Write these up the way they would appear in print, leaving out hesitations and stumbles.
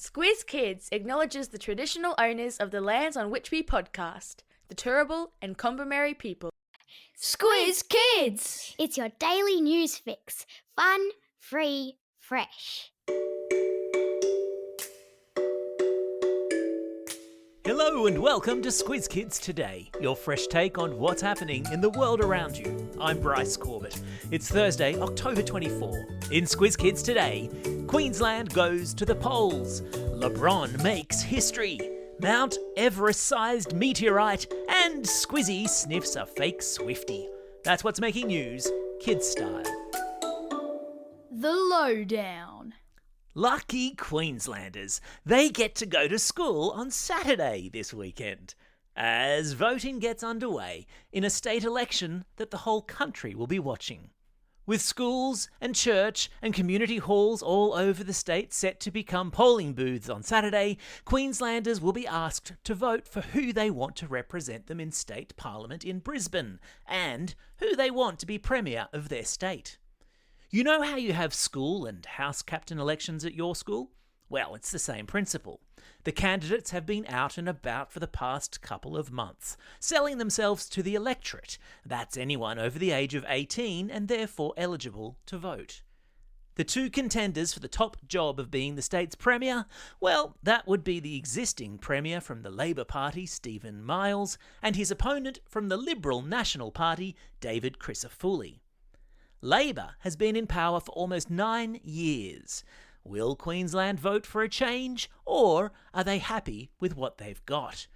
Squiz Kids acknowledges the traditional owners of the lands on which we podcast, the Turrbal and Kombumerri people. Squiz Kids! It's your daily news fix. Fun, free, fresh. Hello and welcome to Squiz Kids Today, your fresh take on what's happening in the world around you. I'm Bryce Corbett. It's Thursday, October 24. In Squiz Kids Today, Queensland goes to the polls, LeBron makes history, Mount Everest-sized meteorite, and SquizE sniffs a fake Swiftie. That's what's making news, kids style. The Lowdown. Lucky Queenslanders, they get to go to school on Saturday this weekend, as voting gets underway in a state election that the whole country will be watching. With schools and church and community halls all over the state set to become polling booths on Saturday, Queenslanders will be asked to vote for who they want to represent them in state parliament in Brisbane, and who they want to be premier of their state. You know how you have school and house captain elections at your school? Well, it's the same principle. The candidates have been out and about for the past couple of months, selling themselves to the electorate. That's anyone over the age of 18 and therefore eligible to vote. The two contenders for the top job of being the state's premier, well, that would be the existing premier from the Labor Party, Stephen Miles, and his opponent from the Liberal National Party, David Crisafulli. Labor has been in power for almost 9 years. Will Queensland vote for a change, or are they happy with what they've got?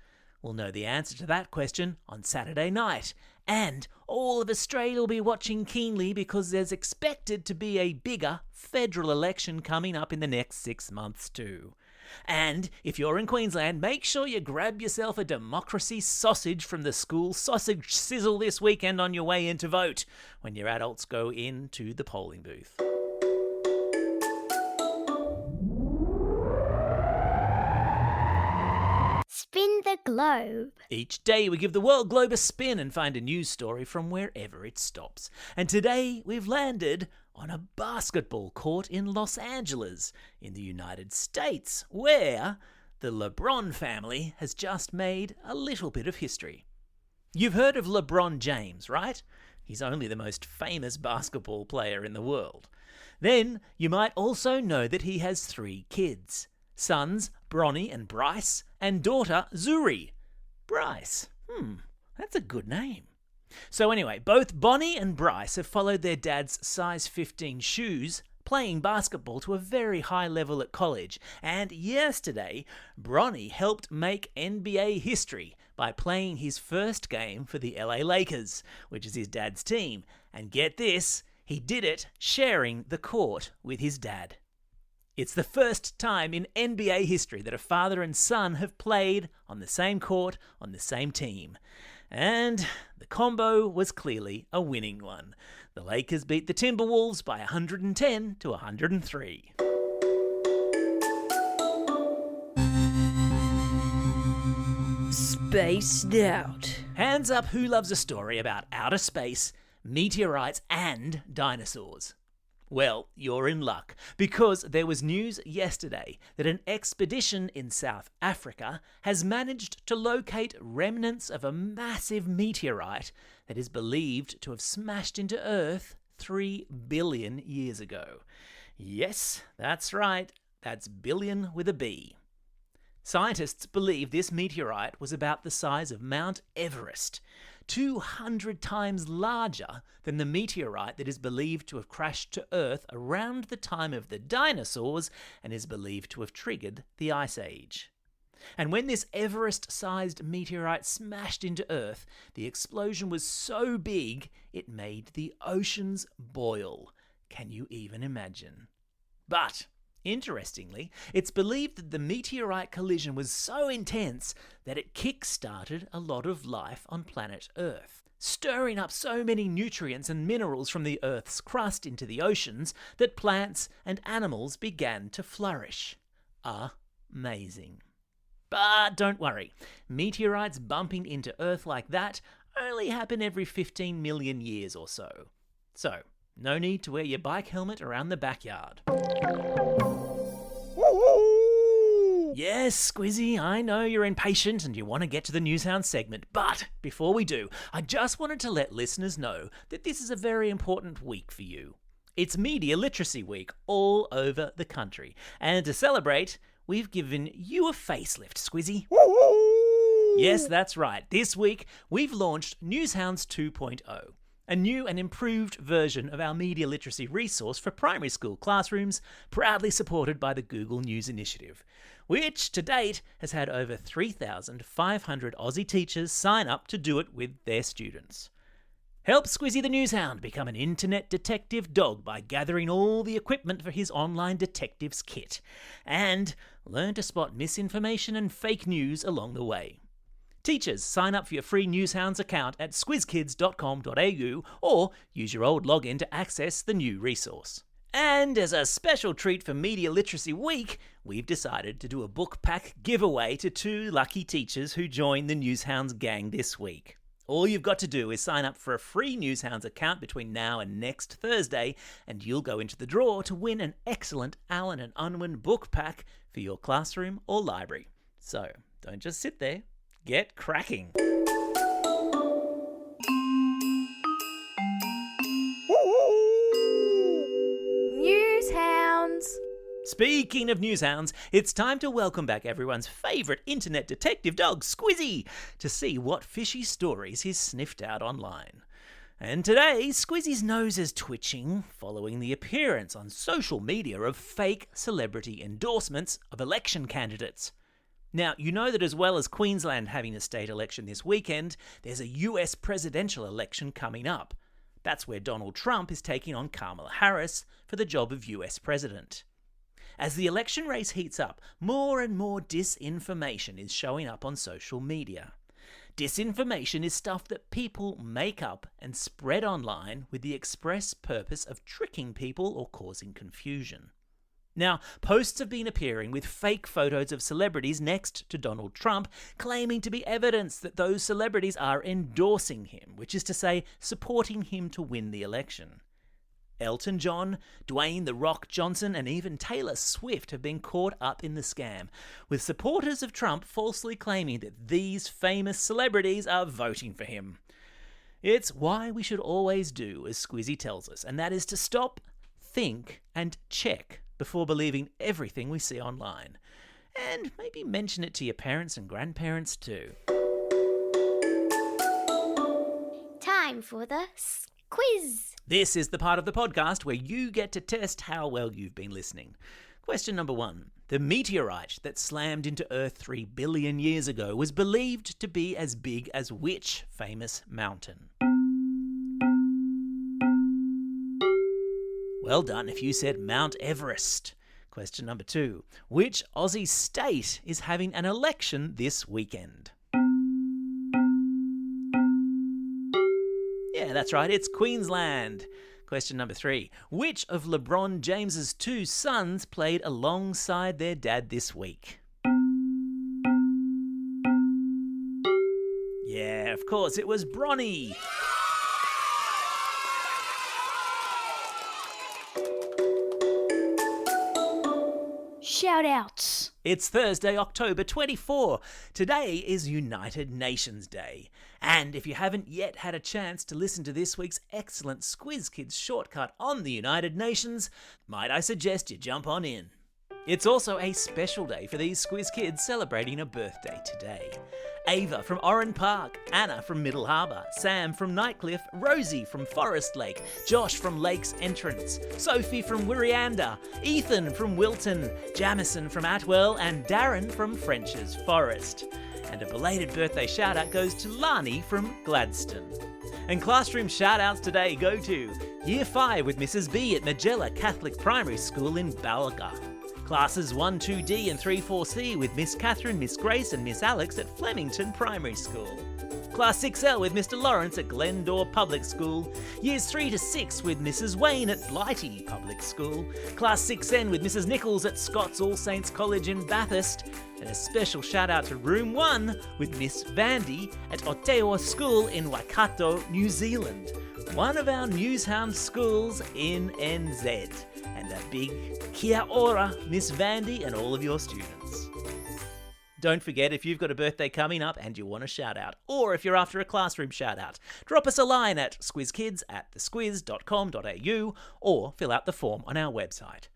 We'll know the answer to that question on Saturday night. And all of Australia will be watching keenly because there's expected to be a bigger federal election coming up in the next 6 months too. And if you're in Queensland, make sure you grab yourself a democracy sausage from the school sausage sizzle this weekend on your way in to vote when your adults go into the polling booth. Spin the globe. Each day we give the world globe a spin and find a news story from wherever it stops. And today we've landed on a basketball court in Los Angeles, in the United States, where the LeBron family has just made a little bit of history. You've heard of LeBron James, right? He's only the most famous basketball player in the world. Then you might also know that he has 3 kids. Sons Bronny and Bryce, and daughter Zuri. Bryce, that's a good name. So anyway, both Bonnie and Bryce have followed their dad's size 15 shoes, playing basketball to a very high level at college. And yesterday, Bronny helped make NBA history by playing his first game for the LA Lakers, which is his dad's team. And get this, he did it sharing the court with his dad. It's the first time in NBA history that a father and son have played on the same court on the same team. And the combo was clearly a winning one. The Lakers beat the Timberwolves by 110 to 103. Spaced out. Hands up who loves a story about outer space, meteorites and dinosaurs. Well, you're in luck, because there was news yesterday that an expedition in South Africa has managed to locate remnants of a massive meteorite that is believed to have smashed into Earth 3 billion years ago. Yes, that's right, that's billion with a B. Scientists believe this meteorite was about the size of Mount Everest, 200 times larger than the meteorite that is believed to have crashed to Earth around the time of the dinosaurs and is believed to have triggered the Ice Age. And when this Everest-sized meteorite smashed into Earth, the explosion was so big it made the oceans boil. Can you even imagine? But interestingly, it's believed that the meteorite collision was so intense that it kick-started a lot of life on planet Earth, stirring up so many nutrients and minerals from the Earth's crust into the oceans that plants and animals began to flourish. Amazing. But don't worry, meteorites bumping into Earth like that only happen every 15 million years or so. So, no need to wear your bike helmet around the backyard. Yes, Squiz-E, I know you're impatient and you want to get to the Newshound segment, but before we do, I just wanted to let listeners know that this is a very important week for you. It's Media Literacy Week all over the country, and to celebrate, we've given you a facelift, Squiz-E. Yes, that's right. This week, we've launched Newshounds 2.0, a new and improved version of our media literacy resource for primary school classrooms, proudly supported by the Google News Initiative, which to date has had over 3,500 Aussie teachers sign up to do it with their students. Help Squiz-E the Newshound become an internet detective dog by gathering all the equipment for his online detectives kit, and learn to spot misinformation and fake news along the way. Teachers, sign up for your free Newshounds account at squizkids.com.au or use your old login to access the new resource. And as a special treat for Media Literacy Week, we've decided to do a book pack giveaway to 2 lucky teachers who join the Newshounds gang this week. All you've got to do is sign up for a free Newshounds account between now and next Thursday, and you'll go into the draw to win an excellent Allen and Unwin book pack for your classroom or library. So, don't just sit there. Get cracking. Newshounds. Speaking of Newshounds, it's time to welcome back everyone's favourite internet detective dog, Squiz-E, to see what fishy stories he's sniffed out online. And today, Squiz-E's nose is twitching following the appearance on social media of fake celebrity endorsements of election candidates. Now, you know that as well as Queensland having a state election this weekend, there's a US presidential election coming up. That's where Donald Trump is taking on Kamala Harris for the job of US president. As the election race heats up, more and more disinformation is showing up on social media. Disinformation is stuff that people make up and spread online with the express purpose of tricking people or causing confusion. Now, posts have been appearing with fake photos of celebrities next to Donald Trump, claiming to be evidence that those celebrities are endorsing him, which is to say, supporting him to win the election. Elton John, Dwayne "The Rock" Johnson, and even Taylor Swift have been caught up in the scam, with supporters of Trump falsely claiming that these famous celebrities are voting for him. It's why we should always do as Squiz-E tells us, and that is to stop, think, and check before believing everything we see online. And maybe mention it to your parents and grandparents too. Time for the quiz. This is the part of the podcast where you get to test how well you've been listening. Question number 1. The meteorite that slammed into Earth 3 billion years ago was believed to be as big as which famous mountain? Well done if you said Mount Everest. Question number 2. Which Aussie state is having an election this weekend? Yeah, that's right, it's Queensland. Question number 3. Which of LeBron James's 2 sons played alongside their dad this week? Yeah, of course, it was Bronny. Shoutouts. It's Thursday, October 24. Today is United Nations Day. And if you haven't yet had a chance to listen to this week's excellent Squiz Kids shortcut on the United Nations, might I suggest you jump on in. It's also a special day for these Squiz Kids celebrating a birthday today. Ava from Oran Park, Anna from Middle Harbour, Sam from Nightcliff, Rosie from Forest Lake, Josh from Lakes Entrance, Sophie from Wirianda, Ethan from Wilton, Jamison from Atwell, and Darren from French's Forest. And a belated birthday shout out goes to Lani from Gladstone. And classroom shout outs today go to Year 5 with Mrs. B at Magella Catholic Primary School in Ballagher. Classes 1, 2D and 3, 4C with Miss Catherine, Miss Grace and Miss Alex at Flemington Primary School. Class 6L with Mr. Lawrence at Glendore Public School. Years 3 to 6 with Mrs. Wayne at Blighty Public School. Class 6N with Mrs. Nichols at Scott's All Saints College in Bathurst. And a special shout out to Room 1 with Miss Vandy at Otewa School in Waikato, New Zealand. One of our Newshound schools in NZ. And a big kia ora, Miss Vandy and all of your students. Don't forget, if you've got a birthday coming up and you want a shout out, or if you're after a classroom shout out, drop us a line at squizkids@thesquiz.com.au or fill out the form on our website.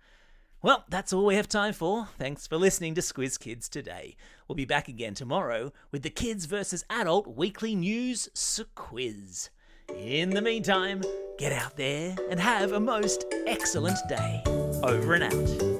Well, that's all we have time for. Thanks for listening to Squiz Kids today. We'll be back again tomorrow with the Kids vs. Adult Weekly News Squiz. In the meantime, get out there and have a most excellent day. Over and out.